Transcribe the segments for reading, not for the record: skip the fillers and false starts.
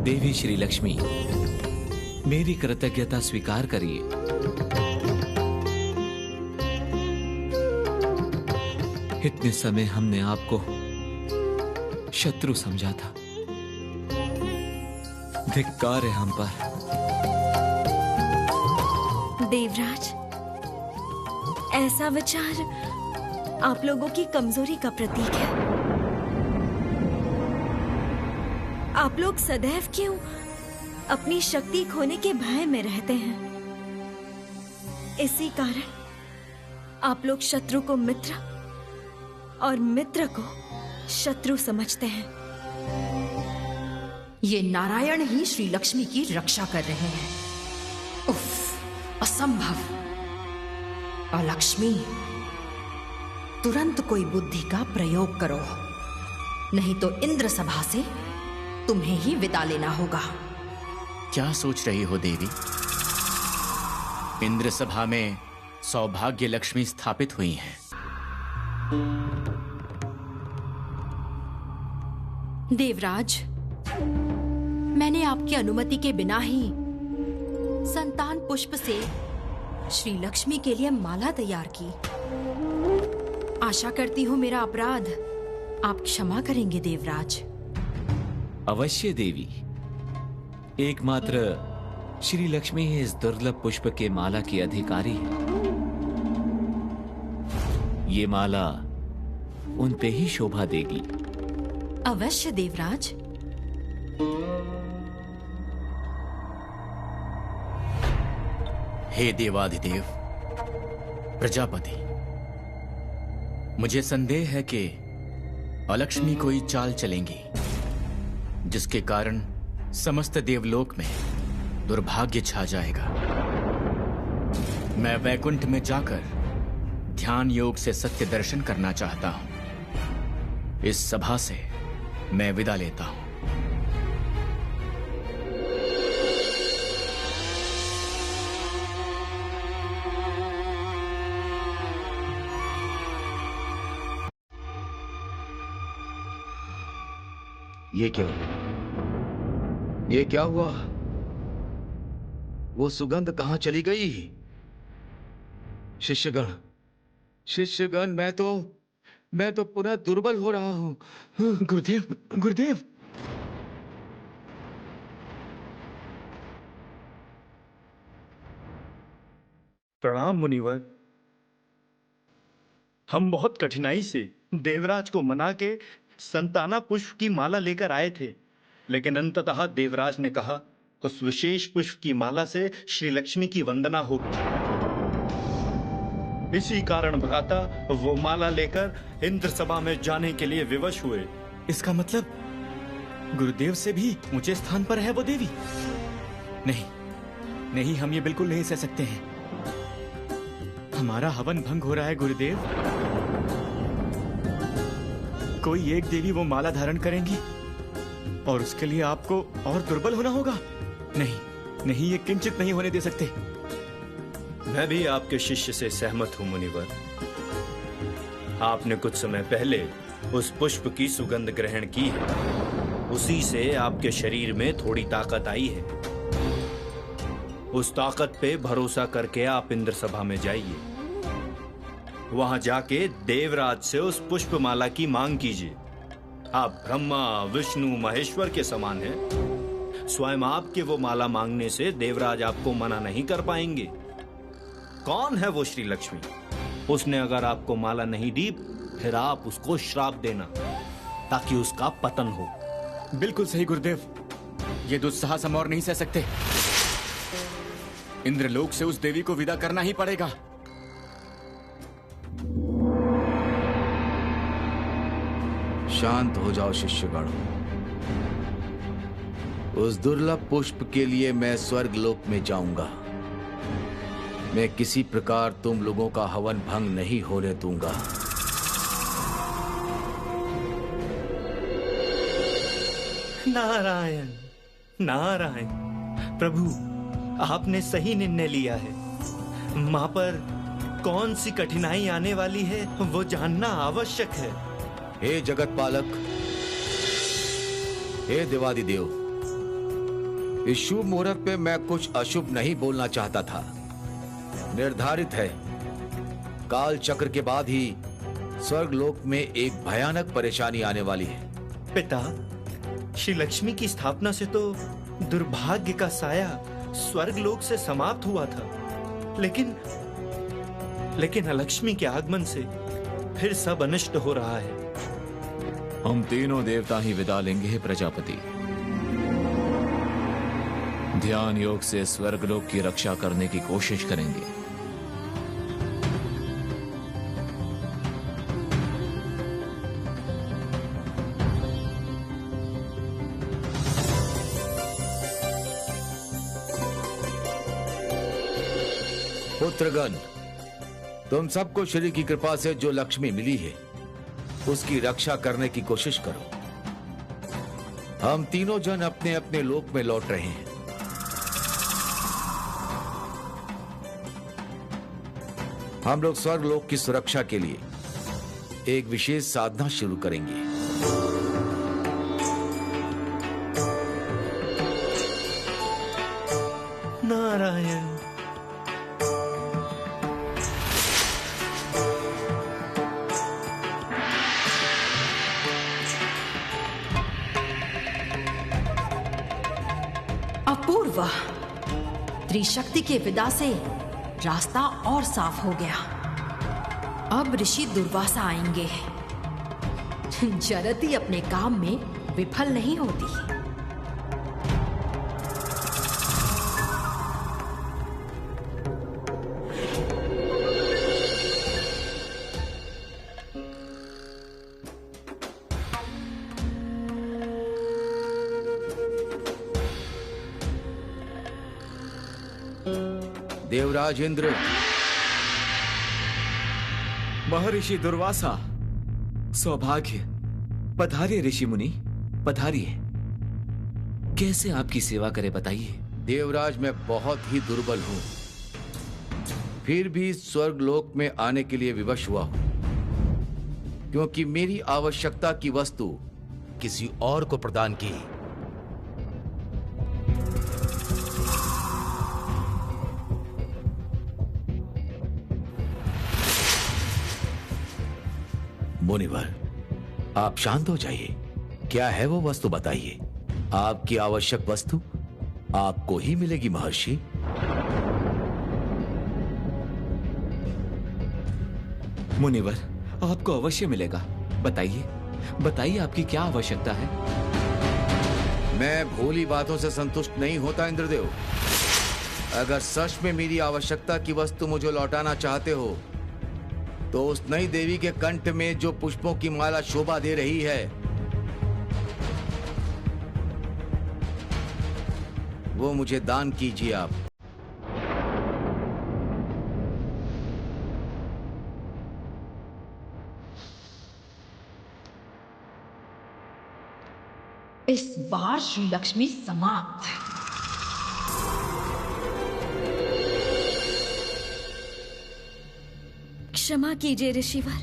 देवी श्री लक्ष्मी, मेरी कृतज्ञता स्वीकार करिए। इतने समय हमने आपको शत्रु समझा था। धिक्कार है हम पर। देवराज, ऐसा विचार आप लोगों की कमजोरी का प्रतीक है। आप लोग सदैव क्यों अपनी शक्ति खोने के भय में रहते हैं? इसी कारण आप लोग शत्रु को मित्र और मित्र को शत्रु समझते हैं। ये नारायण ही श्री लक्ष्मी की रक्षा कर रहे हैं। उफ, असंभव। अलक्ष्मी, तुरंत कोई बुद्धि का प्रयोग करो, नहीं तो इंद्र सभा से तुम्हें ही विदा लेना होगा। क्या सोच रही हो देवी? इंद्र सभा में सौभाग्य लक्ष्मी स्थापित हुई हैं। देवराज, मैंने आपकी अनुमति के बिना ही संतान पुष्प से श्री लक्ष्मी के लिए माला तैयार की। आशा करती हूँ मेरा अपराध आप क्षमा करेंगे देवराज। अवश्य देवी। एकमात्र श्री लक्ष्मी ही इस दुर्लभ पुष्प के माला की अधिकारी है। ये माला उन पे ही शोभा देगी। अवश्य देवराज। हे देवाधिदेव प्रजापति, मुझे संदेह है कि अलक्ष्मी कोई चाल चलेंगी जिसके कारण समस्त देवलोक में दुर्भाग्य छा जाएगा। मैं वैकुंठ में जाकर ध्यान योग से सत्य दर्शन करना चाहता हूं। इस सभा से मैं विदा लेता हूं। ये क्या हुआ? वो सुगंध कहां चली गई? शिष्यगण, मैं तो पुनः दुर्बल हो रहा हूं। गुरुदेव, गुरुदेव। प्रणाम मुनिवर। हम बहुत कठिनाई से देवराज को मना के संताना पुष्प की माला लेकर आए थे, लेकिन अंततः देवराज ने कहा उस विशेष पुष्प की माला से श्री लक्ष्मी की वंदना होगी। इसी कारण भ्राता वो माला लेकर इंद्र सभा में जाने के लिए विवश हुए। इसका मतलब गुरुदेव से भी ऊंचे स्थान पर है वो देवी? नहीं नहीं, हम ये बिल्कुल नहीं सह सकते हैं। हमारा हवन भंग हो रहा है गुरुदेव। कोई एक देवी वो माला धारण करेंगी और उसके लिए आपको और दुर्बल होना होगा। नहीं नहीं, ये किंचित नहीं होने दे सकते। मैं भी आपके शिष्य से सहमत हूं मुनिवर। आपने कुछ समय पहले उस पुष्प की सुगंध ग्रहण की है, उसी से आपके शरीर में थोड़ी ताकत आई है। उस ताकत पे भरोसा करके आप इंद्र सभा में जाइए। वहां जाके देवराज से उस पुष्पमाला की मांग कीजिए। आप ब्रह्मा विष्णु महेश्वर के समान हैं। स्वयं आपके वो माला मांगने से देवराज आपको मना नहीं कर पाएंगे। कौन है वो श्री लक्ष्मी? उसने अगर आपको माला नहीं दी, फिर आप उसको श्राप देना ताकि उसका पतन हो। बिल्कुल सही गुरुदेव, ये दुस्साहस हम और नहीं सह सकते। इंद्रलोक से उस देवी को विदा करना ही पड़ेगा। शांत हो जाओ शिष्यगण। उस दुर्लभ पुष्प के लिए मैं स्वर्ग लोक में जाऊंगा। मैं किसी प्रकार तुम लोगों का हवन भंग नहीं होने दूंगा। नारायण नारायण, प्रभु आपने सही निर्णय लिया है। मां पर कौन सी कठिनाई आने वाली है वो जानना आवश्यक है। हे जगत पालक, हे देवादिदेव, इस शुभ मुहूर्त पे मैं कुछ अशुभ नहीं बोलना चाहता था। निर्धारित है, काल चक्र के बाद ही स्वर्ग लोक में एक भयानक परेशानी आने वाली है। पिता, श्री लक्ष्मी की स्थापना से तो दुर्भाग्य का साया स्वर्ग लोक से समाप्त हुआ था, लेकिन अलक्ष्मी के आगमन से फिर सब अनिष्ट हो रहा है। हम तीनों देवता ही विदा लेंगे हे प्रजापति। ध्यान योग से स्वर्गलोक की रक्षा करने की कोशिश करेंगे। पुत्रगण, तुम सबको श्री की कृपा से जो लक्ष्मी मिली है उसकी रक्षा करने की कोशिश करो। हम तीनों जन अपने अपने लोक में लौट रहे हैं। हम लोग स्वर्ग लोक की सुरक्षा के लिए एक विशेष साधना शुरू करेंगे। नारायण। अपूर्व। त्रिशक्ति के विदा से रास्ता और साफ हो गया। अब ऋषि दुर्वासा आएंगे। जरती अपने काम में विफल नहीं होती। देवराज इंद्र, महर्षि दुर्वासा, सौभाग्य। पधारिए ऋषि मुनि, पधारिए। कैसे आपकी सेवा करें बताइए। देवराज, मैं बहुत ही दुर्बल हूं, फिर भी स्वर्ग लोक में आने के लिए विवश हुआ हूं, क्योंकि मेरी आवश्यकता की वस्तु किसी और को प्रदान की। मुनिवर, आप शांत हो जाइए। क्या है वो वस्तु बताइए। आपकी आवश्यक वस्तु आपको ही मिलेगी महर्षि। मुनिवर, आपको अवश्य मिलेगा। बताइए, बताइए आपकी क्या आवश्यकता है। मैं भोली बातों से संतुष्ट नहीं होता इंद्रदेव। अगर सच में मेरी आवश्यकता की वस्तु मुझे लौटाना चाहते हो तो उस नई देवी के कंठ में जो पुष्पों की माला शोभा दे रही है वो मुझे दान कीजिए आप। इस बार श्री लक्ष्मी समाप्त। क्षमा कीजिए ऋषिवर,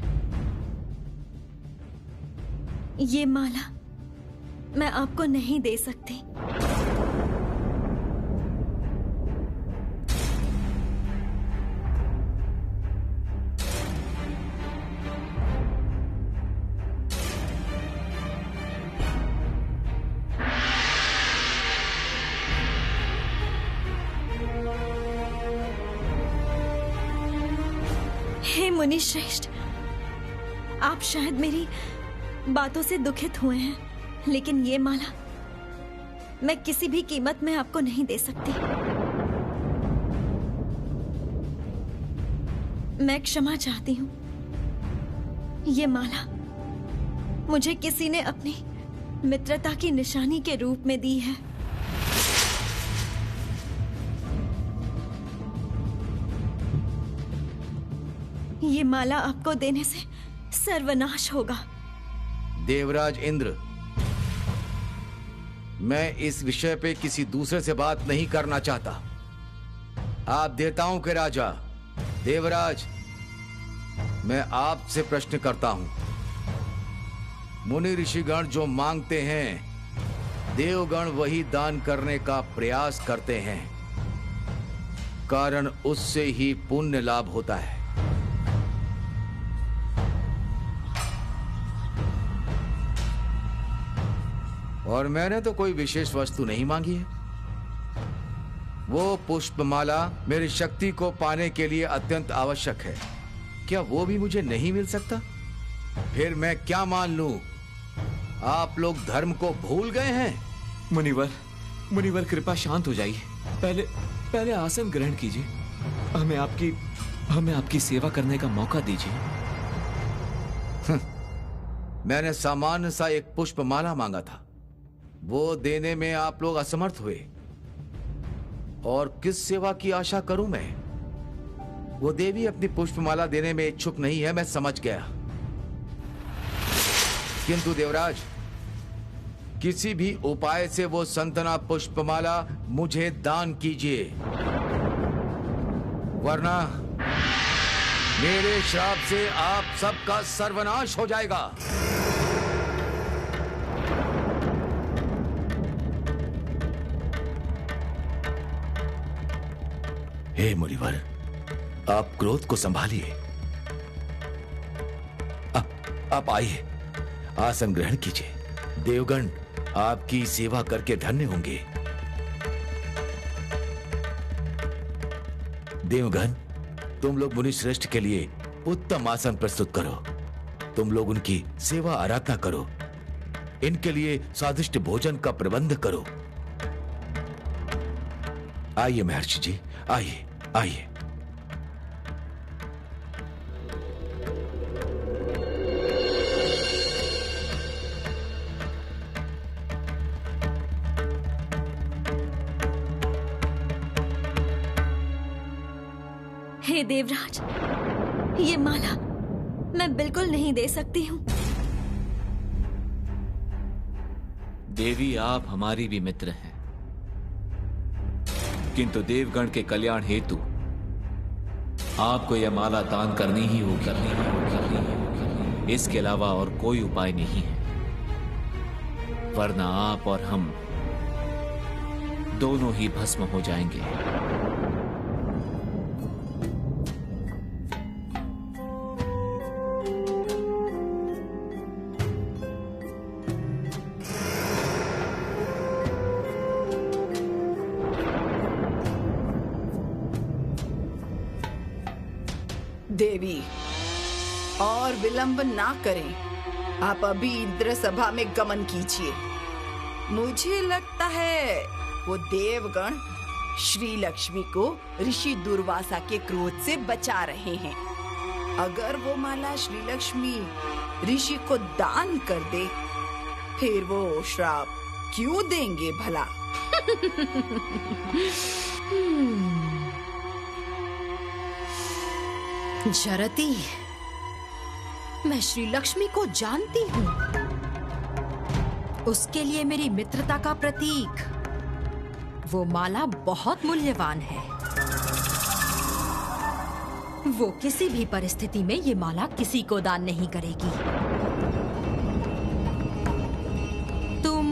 ये माला मैं आपको नहीं दे सकती। हे मुनि श्रेष्ठ, आप शायद मेरी बातों से दुखित हुए हैं, लेकिन ये माला मैं किसी भी कीमत में आपको नहीं दे सकती। मैं क्षमा चाहती हूँ। ये माला मुझे किसी ने अपनी मित्रता की निशानी के रूप में दी है। ये माला आपको देने से सर्वनाश होगा। देवराज इंद्र, मैं इस विषय पे किसी दूसरे से बात नहीं करना चाहता। आप देवताओं के राजा देवराज, मैं आपसे प्रश्न करता हूं। मुनि ऋषिगण जो मांगते हैं देवगण वही दान करने का प्रयास करते हैं, कारण उससे ही पुण्य लाभ होता है। और मैंने तो कोई विशेष वस्तु नहीं मांगी है। वो पुष्पमाला मेरी शक्ति को पाने के लिए अत्यंत आवश्यक है। क्या वो भी मुझे नहीं मिल सकता? फिर मैं क्या मान लूं? आप लोग धर्म को भूल गए हैं? मुनिवर कृपा शांत हो जाइए। पहले आसन ग्रहण कीजिए। हमें आपकी सेवा करने का मौका दीजिए। मैंने सामान्य सा एक पुष्पमाला मांगा था, वो देने में आप लोग असमर्थ हुए। और किस सेवा की आशा करूं मैं? वो देवी अपनी पुष्पमाला देने में इच्छुक नहीं है, मैं समझ गया। किंतु देवराज, किसी भी उपाय से वो संतना पुष्पमाला मुझे दान कीजिए, वरना मेरे श्राप से आप सबका सर्वनाश हो जाएगा। हे मुनिवर, आप क्रोध को संभालिए। आप आइए, आसन ग्रहण कीजिए। देवगण आपकी सेवा करके धन्य होंगे। देवगण, तुम लोग मुनि श्रेष्ठ के लिए उत्तम आसन प्रस्तुत करो। तुम लोग उनकी सेवा आराधना करो, इनके लिए स्वादिष्ट भोजन का प्रबंध करो। आइए महर्षि जी, आइए आइए। हे देवराज, ये माला मैं बिल्कुल नहीं दे सकती हूँ। देवी, आप हमारी भी मित्र हैं, किंतु देवगण के कल्याण हेतु आपको यह माला दान करनी ही होगी। इसके अलावा और कोई उपाय नहीं है, वरना आप और हम दोनों ही भस्म हो जाएंगे। देवी, और विलंब ना करें, आप अभी इंद्र सभा में गमन कीजिए। मुझे लगता है वो देवगण श्री लक्ष्मी को ऋषि दुर्वासा के क्रोध से बचा रहे हैं। अगर वो माला श्री लक्ष्मी ऋषि को दान कर दे, फिर वो श्राप क्यों देंगे भला? जरती, मैं श्री लक्ष्मी को जानती हूँ। उसके लिए मेरी मित्रता का प्रतीक वो माला बहुत मूल्यवान है। वो किसी भी परिस्थिति में ये माला किसी को दान नहीं करेगी। तुम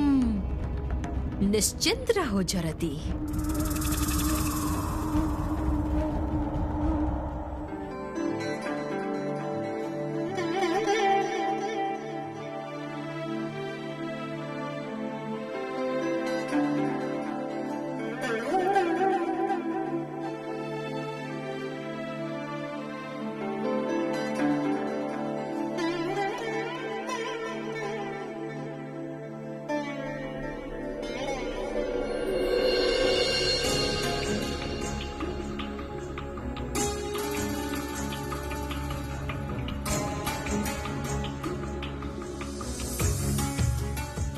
निश्चिंत रहो जरती।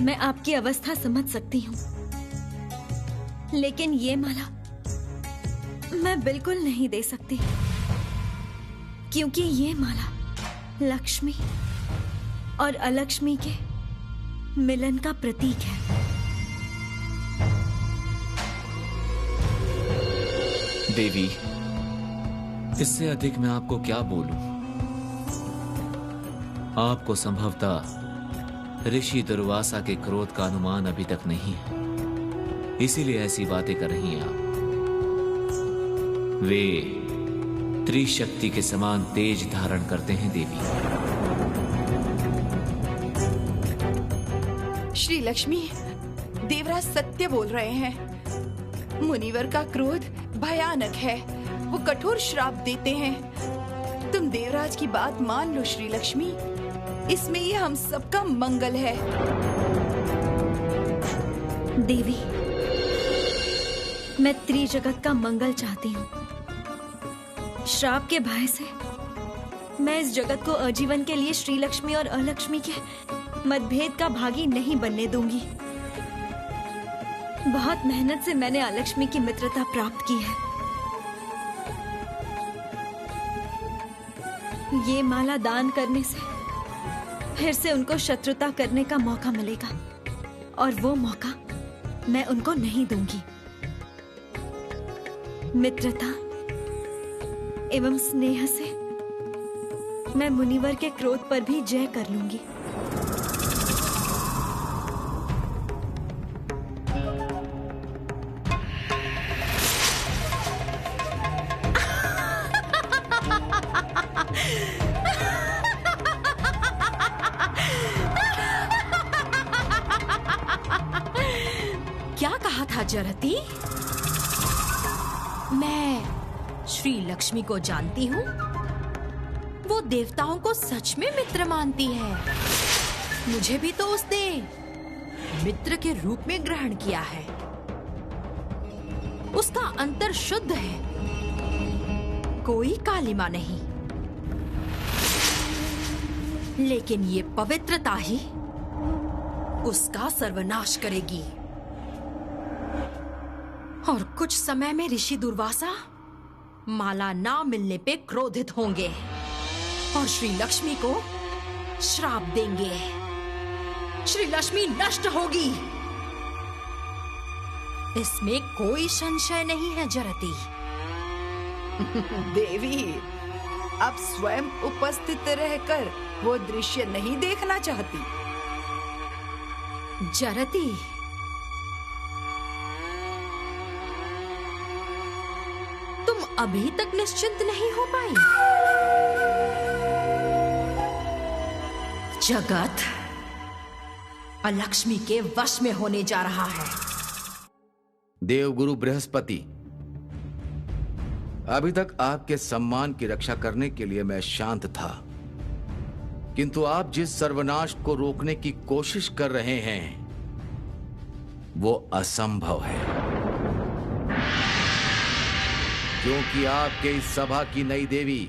मैं आपकी अवस्था समझ सकती हूँ, लेकिन ये माला मैं बिल्कुल नहीं दे सकती, क्योंकि ये माला लक्ष्मी और अलक्ष्मी के मिलन का प्रतीक है। देवी, इससे अधिक मैं आपको क्या बोलूं? आपको संभवतः ऋषि दुर्वासा के क्रोध का अनुमान अभी तक नहीं है, इसीलिए ऐसी बातें कर रही हैं आप। वे त्रिशक्ति के समान तेज धारण करते हैं देवी। श्री लक्ष्मी, देवराज सत्य बोल रहे हैं। मुनिवर का क्रोध भयानक है, वो कठोर श्राप देते हैं। तुम देवराज की बात मान लो श्री लक्ष्मी, इसमें ये हम सबका मंगल है। देवी, मैं त्रिजगत का मंगल चाहती हूँ। श्राप के भय से मैं इस जगत को आजीवन के लिए श्री लक्ष्मी और अलक्ष्मी के मतभेद का भागी नहीं बनने दूंगी। बहुत मेहनत से मैंने अलक्ष्मी की मित्रता प्राप्त की है। ये माला दान करने से फिर से उनको शत्रुता करने का मौका मिलेगा, और वो मौका मैं उनको नहीं दूंगी। मित्रता एवं स्नेह से मैं मुनिवर के क्रोध पर भी जय कर लूंगी। क्या कहा था जरती? मैं श्री लक्ष्मी को जानती हूँ। वो देवताओं को सच में मित्र मानती है। मुझे भी तो उसने मित्र के रूप में ग्रहण किया है। उसका अंतर शुद्ध है, कोई कालिमा नहीं। लेकिन ये पवित्रता ही उसका सर्वनाश करेगी। और कुछ समय में ऋषि दुर्वासा माला ना मिलने पे क्रोधित होंगे और श्री लक्ष्मी को श्राप देंगे। श्री लक्ष्मी नष्ट होगी, इसमें कोई संशय नहीं है जरती। देवी, अब स्वयं उपस्थित रहकर वो दृश्य नहीं देखना चाहती। जरती, तुम अभी तक निश्चिंत नहीं हो पाई? जगत अलक्ष्मी के वश में होने जा रहा है। देवगुरु बृहस्पति, अभी तक आपके सम्मान की रक्षा करने के लिए मैं शांत था, किंतु आप जिस सर्वनाश को रोकने की कोशिश कर रहे हैं वो असंभव है, क्योंकि आपके इस सभा की नई देवी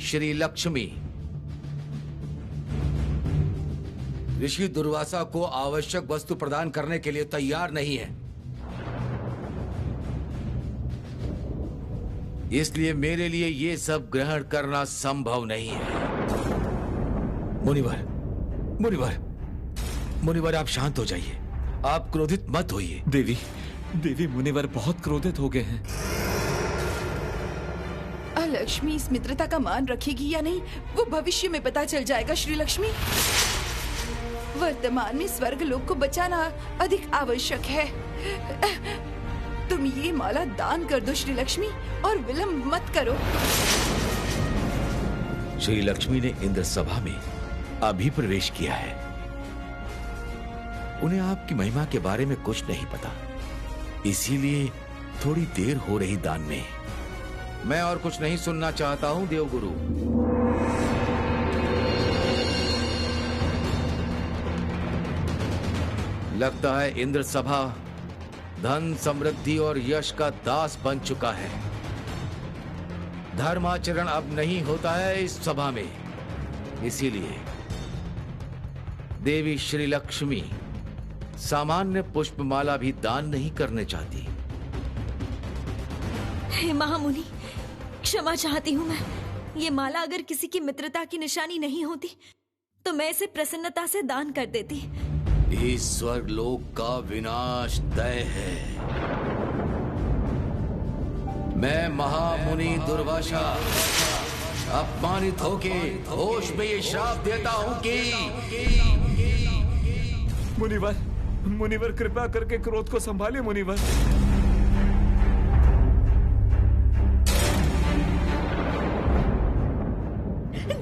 श्री लक्ष्मी ऋषि दुर्वासा को आवश्यक वस्तु प्रदान करने के लिए तैयार नहीं है। इसलिए मेरे लिए ये सब ग्रहण करना संभव नहीं है। मुनिवर, मुनिवर, मुनिवर, आप शांत हो जाइए, आप क्रोधित मत होइए। देवी मुनिवर बहुत क्रोधित हो गए हैं। लक्ष्मी इस मित्रता का मान रखेगी या नहीं, वो भविष्य में पता चल जाएगा। श्री लक्ष्मी, वर्तमान में स्वर्ग लोक को बचाना अधिक आवश्यक है। तुम ये माला दान कर दो श्री लक्ष्मी, और विलंब मत करो। श्री लक्ष्मी ने इंद्र सभा में अभी प्रवेश किया है। उन्हें आपकी महिमा के बारे में कुछ नहीं पता, इसीलिए थोड़ी देर हो रही दान में। मैं और कुछ नहीं सुनना चाहता हूं देवगुरु। लगता है इंद्र सभा धन, समृद्धि और यश का दास बन चुका है। धर्माचरण अब नहीं होता है इस सभा में, इसीलिए देवी श्री लक्ष्मी सामान्य पुष्पमाला भी दान नहीं करने चाहती। हे महामुनि, क्षमा चाहती हूँ मैं। ये माला अगर किसी की मित्रता की निशानी नहीं होती तो मैं इसे प्रसन्नता से दान कर देती। इस स्वर्ग लोक का विनाश तय है। मैं महामुनि दुर्वासा अपमानित होके होश में ये श्राप देता हूं कि मुनिवर, मुनिवर कृपा करके क्रोध को संभालिए मुनिवर।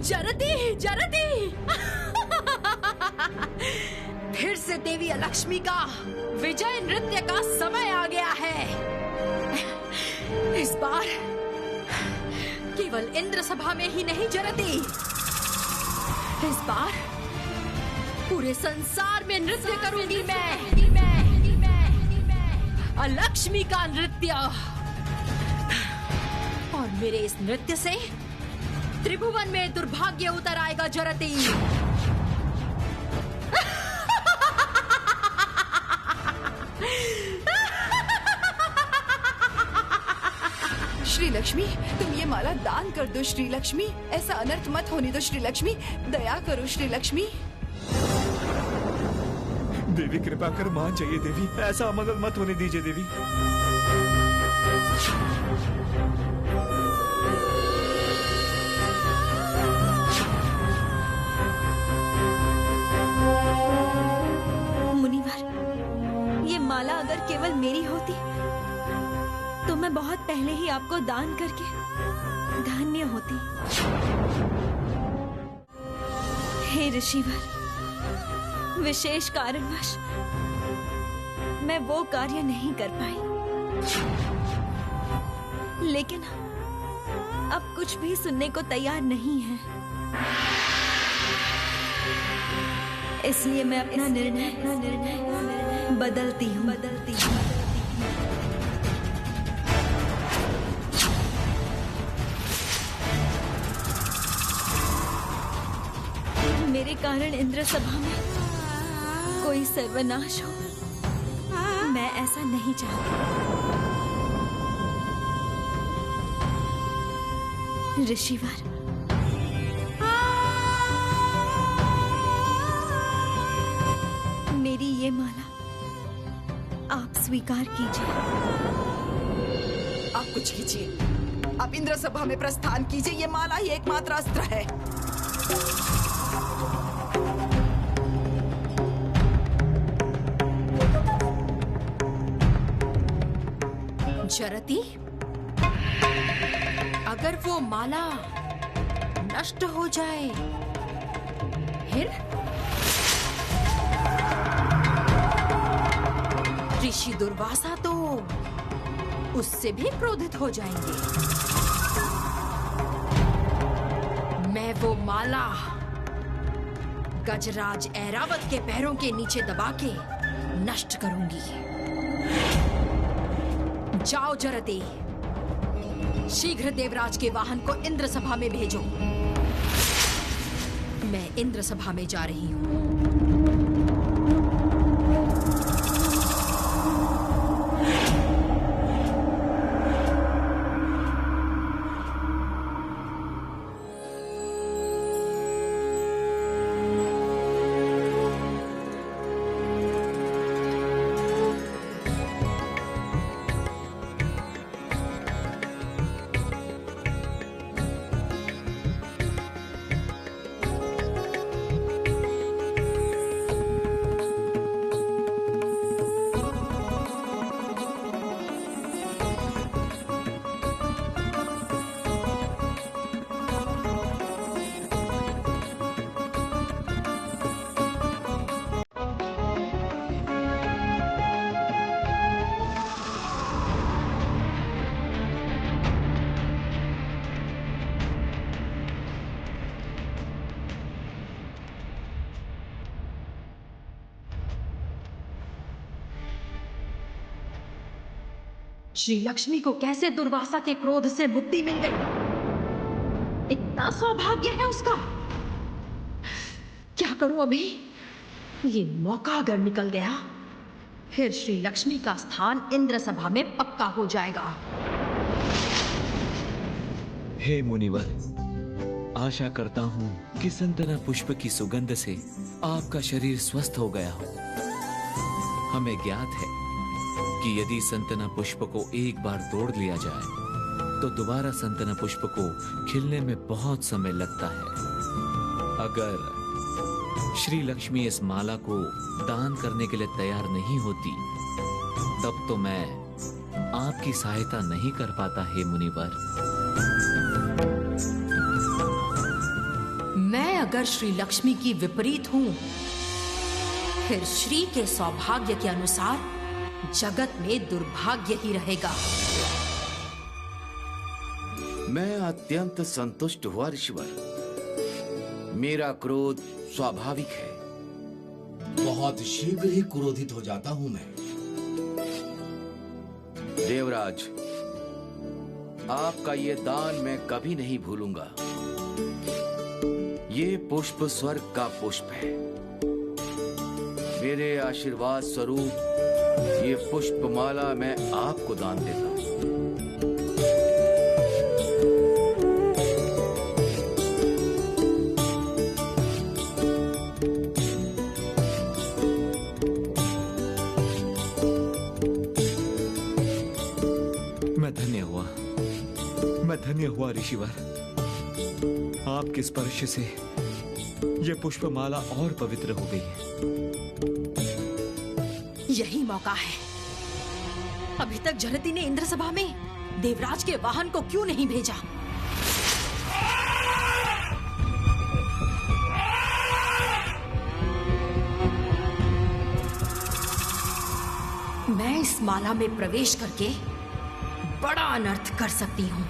जरती, जरती! फिर से देवी अलक्ष्मी का विजय नृत्य का समय आ गया है। इस बार केवल इंद्र सभा में ही नहीं जरती, इस बार पूरे संसार में नृत्य करूंगी मैं। अलक्ष्मी का नृत्य, और मेरे इस नृत्य से त्रिभुवन में दुर्भाग्य उतर आएगा जरती। श्री लक्ष्मी, तुम ये माला दान कर दो श्री लक्ष्मी। ऐसा अनर्थ मत होने दो श्री लक्ष्मी, दया करो श्री लक्ष्मी। देवी कृपा कर मान जाइए देवी, ऐसा अमंगल मत होने दीजिए देवी। मुनिवर, ये माला अगर केवल मेरी होती तो मैं बहुत पहले ही आपको दान करके धन्य होती। हे ऋषिवर, विशेष कारणवश मैं वो कार्य नहीं कर पाई, लेकिन अब कुछ भी सुनने को तैयार नहीं है। इसलिए मैं अपना निर्णय बदलती हूँ। मेरे कारण इंद्र सभा में कोई सर्वनाश हो, मैं ऐसा नहीं चाहती। ऋषिवर, मेरी ये माला आप स्वीकार कीजिए। आप कुछ कीजिए, आप इंद्र सभा में प्रस्थान कीजिए। ये माला ही एकमात्र अस्त्र है। जरती, अगर वो माला नष्ट हो जाए फिर? ऋषि दुर्वासा तो उससे भी क्रोधित हो जाएंगे। मैं वो माला गजराज ऐरावत के पैरों के नीचे दबा के नष्ट करूंगी। जाओ जरती, शीघ्र देवराज के वाहन को इंद्र सभा में भेजो। मैं इंद्र सभा में जा रही हूँ। श्री लक्ष्मी को कैसे दुर्वासा के क्रोध से मुक्ति मिल गई? इतना सौभाग्य है उसका। क्या करूं अभी? ये मौका अगर निकल गया फिर श्री लक्ष्मी का स्थान इंद्र सभा में पक्का हो जाएगा। हे मुनिवर, आशा करता हूँ कि संतना पुष्प की सुगंध से आपका शरीर स्वस्थ हो गया हो। हमें ज्ञात है कि यदि संतना पुष्प को एक बार तोड़ लिया जाए तो दोबारा संतना पुष्प को खिलने में बहुत समय लगता है। अगर श्री लक्ष्मी इस माला को दान करने के लिए तैयार नहीं होती, तब तो मैं आपकी सहायता नहीं कर पाता हे मुनिवर। मैं अगर श्री लक्ष्मी की विपरीत हूं, फिर श्री के सौभाग्य के अनुसार जगत में दुर्भाग्य ही रहेगा। मैं अत्यंत संतुष्ट हुआ ऋषिवर। मेरा क्रोध स्वाभाविक है। बहुत शीघ्र ही क्रोधित हो जाता हूं मैं। देवराज, आपका ये दान मैं कभी नहीं भूलूंगा। ये पुष्प स्वर्ग का पुष्प है। मेरे आशीर्वाद स्वरूप ये पुष्पमाला मैं आपको दान देता हूं। मैं धन्य हुआ ऋषिवर। आपके स्पर्श से यह पुष्पमाला और पवित्र हो गई है। यही मौका है। अभी तक जनती ने इंद्र सभा में देवराज के वाहन को क्यों नहीं भेजा? मैं इस माला में प्रवेश करके बड़ा अनर्थ कर सकती हूँ।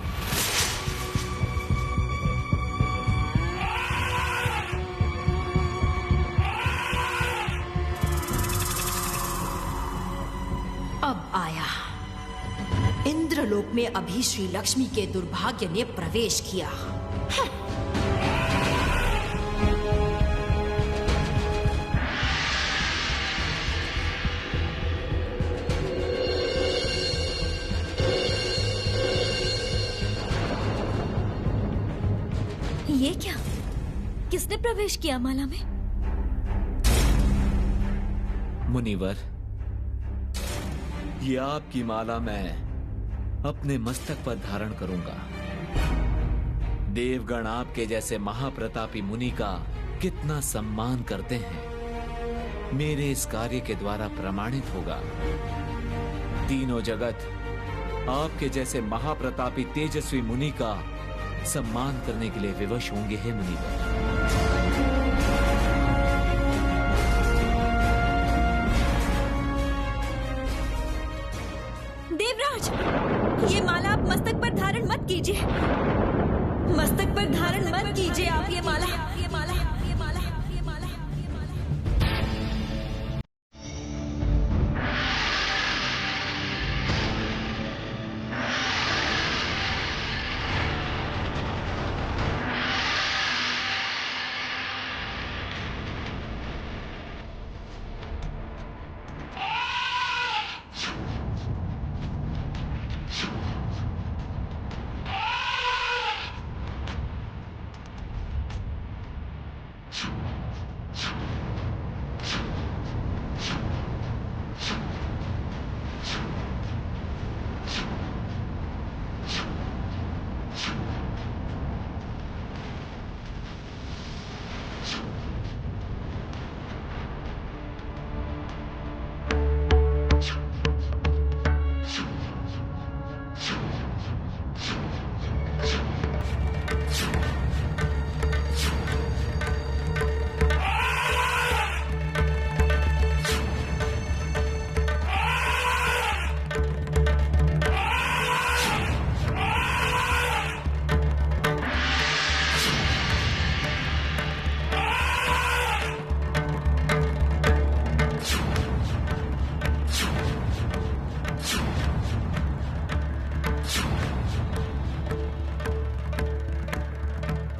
अब आया। इंद्रलोक में अभी श्री लक्ष्मी के दुर्भाग्य ने प्रवेश किया। ये क्या? किसने प्रवेश किया माला में? मुनिवर, ये आपकी माला मैं अपने मस्तक पर धारण करूंगा। देवगण आपके जैसे महाप्रतापी मुनि का कितना सम्मान करते हैं, मेरे इस कार्य के द्वारा प्रमाणित होगा। तीनों जगत आपके जैसे महाप्रतापी तेजस्वी मुनि का सम्मान करने के लिए विवश होंगे हे मुनिवर। देवराज, ये माला आप मस्तक पर धारण मत कीजिए। मस्तक पर धारण मत कीजिए आप ये माला।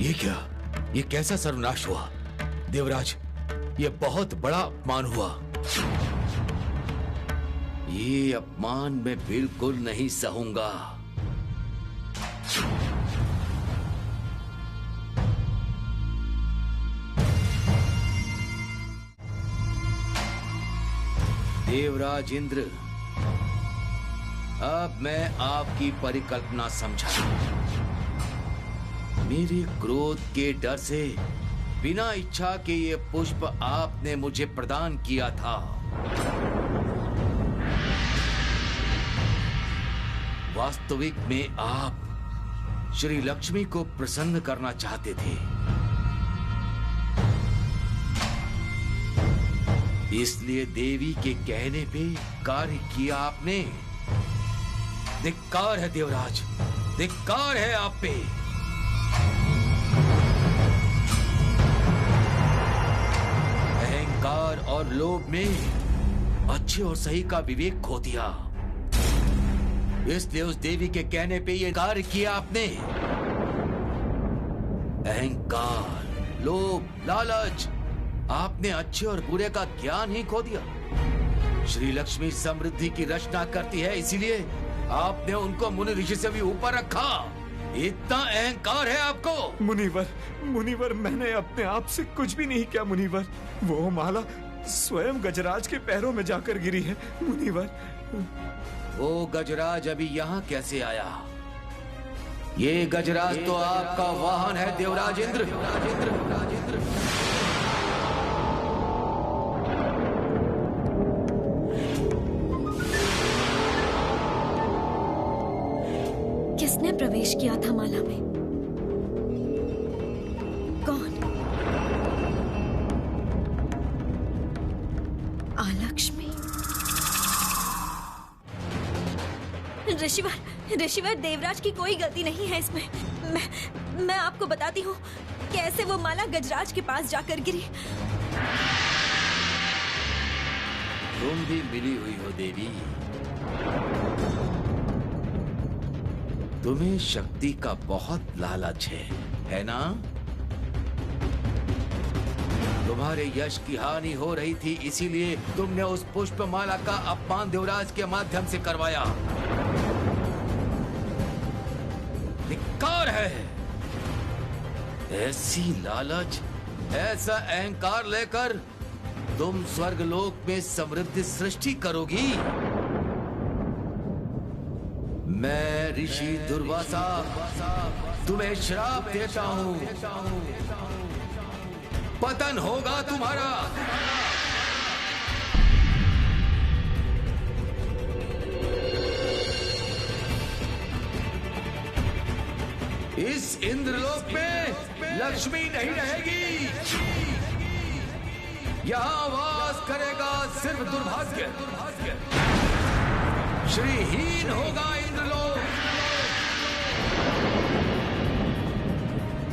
ये क्या? ये कैसा सर्वनाश हुआ? देवराज, ये बहुत बड़ा अपमान हुआ। ये अपमान मैं बिल्कुल नहीं सहूंगा। देवराज इंद्र, अब मैं आपकी परिकल्पना समझा। मेरे क्रोध के डर से बिना इच्छा के ये पुष्प आपने मुझे प्रदान किया था। वास्तविक में आप श्री लक्ष्मी को प्रसन्न करना चाहते थे, इसलिए देवी के कहने पे कार्य किया आपने। धिक्कार है देवराज, धिक्कार है आप पे। अहंकार और लोभ में अच्छे और सही का विवेक खो दिया, इसलिए उस देवी के कहने पे ये कार्य किया आपने। अहंकार, लोभ, लालच, आपने अच्छे और बुरे का ज्ञान ही खो दिया। श्री लक्ष्मी समृद्धि की रचना करती है, इसीलिए आपने उनको मुनि ऋषि से भी ऊपर रखा। इतना अहंकार है आपको। मुनिवर, मैंने अपने आप से कुछ भी नहीं किया मुनिवर। वो माला स्वयं गजराज के पैरों में जाकर गिरी है मुनिवर। वो गजराज अभी यहाँ कैसे आया? ये गजराज तो आपका वाहन है देवराज इंद्र। किसने प्रवेश किया था माला में? कौन? आलक्ष्मी। ऋषिवर, देवराज की कोई गलती नहीं है इसमें। मैं आपको बताती हूँ कैसे वो माला गजराज के पास जाकर गिरी। तुम भी मिली हुई हो देवी। तुम्हें शक्ति का बहुत लालच है ना? तुम्हारे यश की हानि हो रही थी, इसीलिए तुमने उस पुष्पमाला का अपमान देवराज के माध्यम से करवाया। धिक्कार है। ऐसी लालच, ऐसा अहंकार लेकर तुम स्वर्गलोक में समृद्धि सृष्टि करोगी? मैं ऋषि दुर्वासा तुम्हें श्राप देता हूं। पतन होगा तुम्हारा। इस इंद्रलोक में लक्ष्मी नहीं रहेगी। यहां वास करेगा सिर्फ दुर्भाग्य। श्रीहीन होगा इंद्रलोक।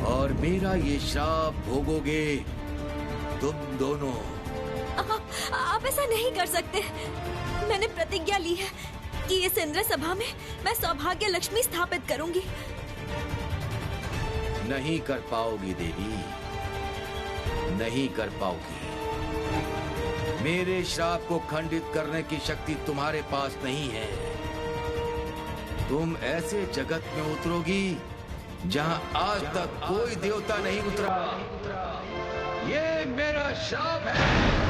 और मेरा ये श्राप भोगोगे तुम दोनों। आप ऐसा नहीं कर सकते। मैंने प्रतिज्ञा ली है कि इस इंद्र सभा में मैं सौभाग्य लक्ष्मी स्थापित करूंगी। नहीं कर पाओगी देवी, नहीं कर पाओगी। मेरे श्राप को खंडित करने की शक्ति तुम्हारे पास नहीं है। तुम ऐसे जगत में उतरोगी जहां आज तक कोई देवता नहीं उतरा। ये मेरा श्राप है।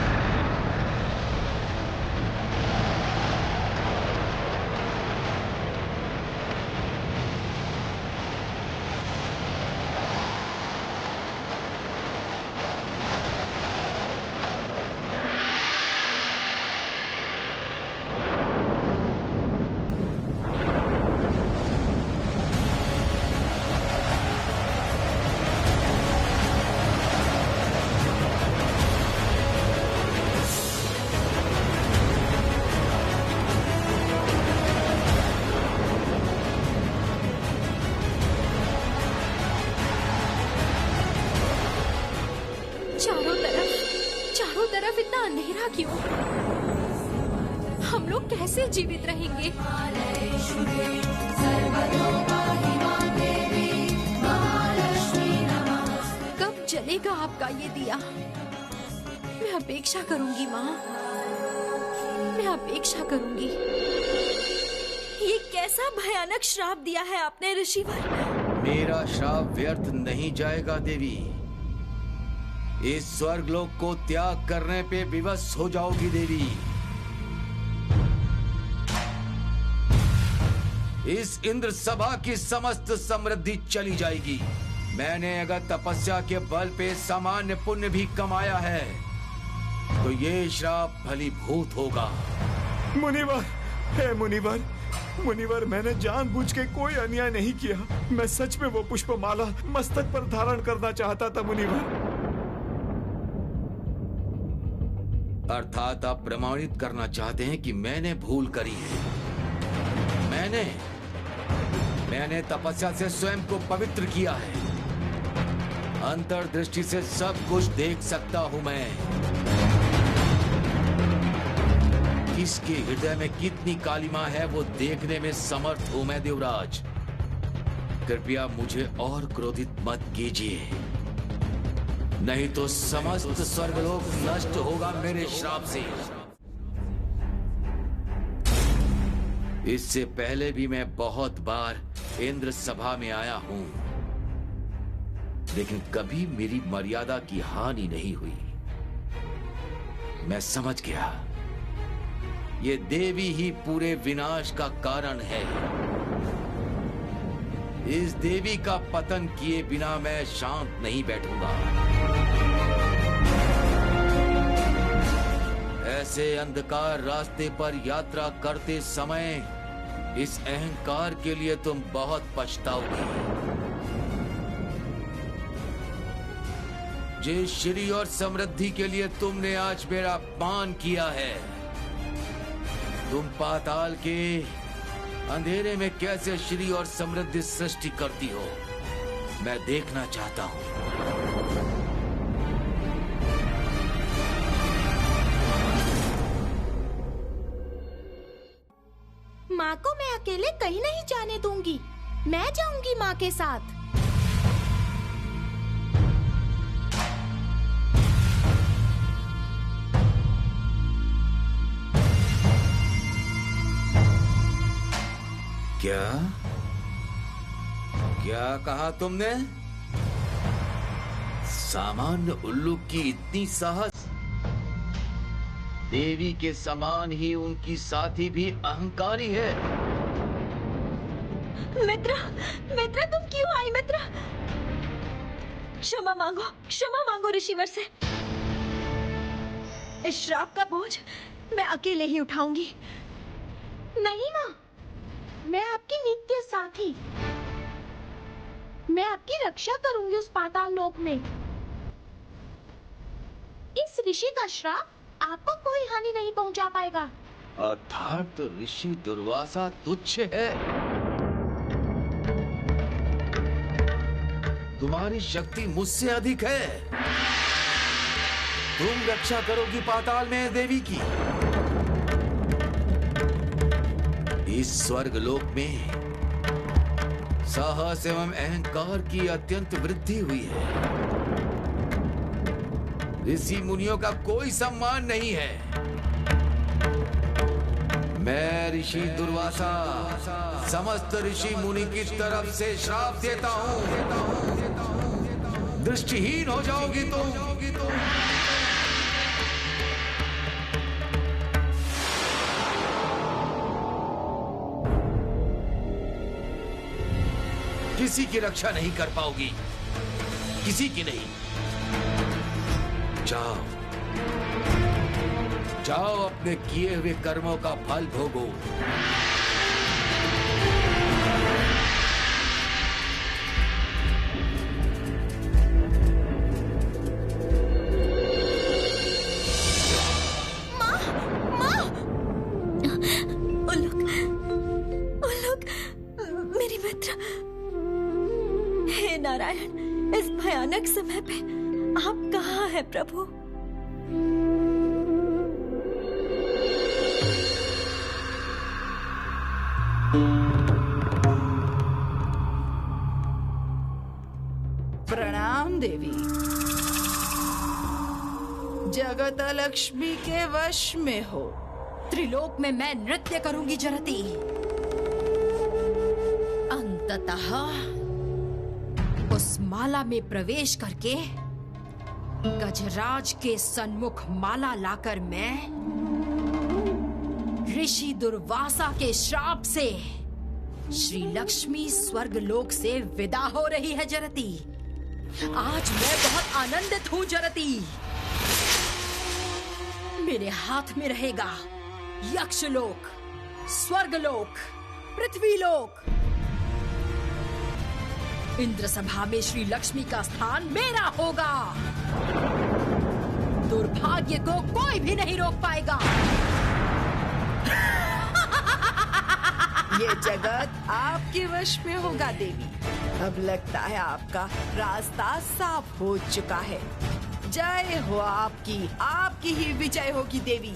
चारों तरफ इतना अंधेरा क्यों? हम लोग कैसे जीवित रहेंगे? कब जलेगा आपका ये दिया? मैं अपेक्षा करूंगी माँ, मैं अपेक्षा करूंगी। ये कैसा भयानक श्राप दिया है आपने ऋषिवर? मेरा श्राप व्यर्थ नहीं जाएगा देवी। इस स्वर्गलोक को त्याग करने पे विवश हो जाओगी देवी। इस इंद्र सभा की समस्त समृद्धि चली जाएगी। मैंने अगर तपस्या के बल पे सामान्य पुण्य भी कमाया है तो ये श्राप फलीभूत होगा। मुनिवर, हे मुनिवर, मुनिवर, मैंने जानबूझ के कोई अन्याय नहीं किया। मैं सच में वो पुष्पमाला मस्तक पर धारण करना चाहता था मुनिवर। अर्थात आप प्रमाणित करना चाहते हैं कि मैंने भूल करी है। मैंने तपस्या से स्वयं को पवित्र किया है। अंतर्दृष्टि से सब कुछ देख सकता हूं मैं। किसके हृदय में कितनी कालिमा है वो देखने में समर्थ हूं मैं देवराज। कृपया मुझे और क्रोधित मत कीजिए, नहीं तो समस्त स्वर्गलोक नष्ट होगा मेरे श्राप से। इससे पहले भी मैं बहुत बार इंद्र सभा में आया हूं, लेकिन कभी मेरी मर्यादा की हानि नहीं हुई। मैं समझ गया, ये देवी ही पूरे विनाश का कारण है। इस देवी का पतन किए बिना मैं शांत नहीं बैठूंगा। ऐसे अंधकार रास्ते पर यात्रा करते समय इस अहंकार के लिए तुम बहुत पछताओगे। जिस श्री और समृद्धि के लिए तुमने आज मेरा अपमान किया है, तुम पाताल के अंधेरे में कैसे श्री और समृद्धि सृष्टि करती हो, मैं देखना चाहता हूं। माँ को मैं अकेले कहीं नहीं जाने दूंगी। मैं जाऊंगी माँ के साथ। क्या कहा तुमने? सामान्य उल्लू की इतनी साहस? देवी के समान ही उनकी साथी भी अहंकारी है। मित्र, मित्र, तुम क्यों आई मित्र? क्षमा मांगो ऋषिवर से। इस श्राप का बोझ मैं अकेले ही उठाऊंगी। नहीं माँ, मैं आपकी नित्य साथी। मैं आपकी रक्षा करूंगी उस पाताल लोक में। इस ऋषि का श्राप आपको कोई हानि नहीं पहुंचा पाएगा। अर्थात ऋषि दुर्वासा तुच्छ है। तुम्हारी शक्ति मुझसे अधिक है। तुम रक्षा करोगी पाताल में देवी की। इस स्वर्ग लोक में साहस एवं अहंकार की अत्यंत वृद्धि हुई है। ऋषि मुनियों का कोई सम्मान नहीं है। मैं ऋषि दुर्वासा समस्त ऋषि मुनि की तरफ से श्राप देता हूं। दृष्टिहीन हो जाओगी तुम। किसी की रक्षा नहीं कर पाओगी, किसी की नहीं। जाओ, जाओ, अपने किए हुए कर्मों का फल भोगो। नारायण, इस भयानक समय पे आप कहाँ हैं प्रभु? प्रणाम देवी। जगत लक्ष्मी के वश में हो। त्रिलोक में मैं नृत्य करूंगी जरती। अंततः उस माला में प्रवेश करके गजराज के सन्मुख माला लाकर मैं ऋषि दुर्वासा के श्राप से श्री लक्ष्मी स्वर्गलोक से विदा हो रही है जरती। आज मैं बहुत आनंदित हूँ जरती। मेरे हाथ में रहेगा यक्षलोक, स्वर्गलोक, पृथ्वीलोक। इंद्र सभा में श्री लक्ष्मी का स्थान मेरा होगा। दुर्भाग्य को कोई भी नहीं रोक पाएगा। ये जगत आपके वश में होगा देवी। अब लगता है आपका रास्ता साफ हो चुका है। जय हो आपकी, आपकी ही विजय होगी देवी।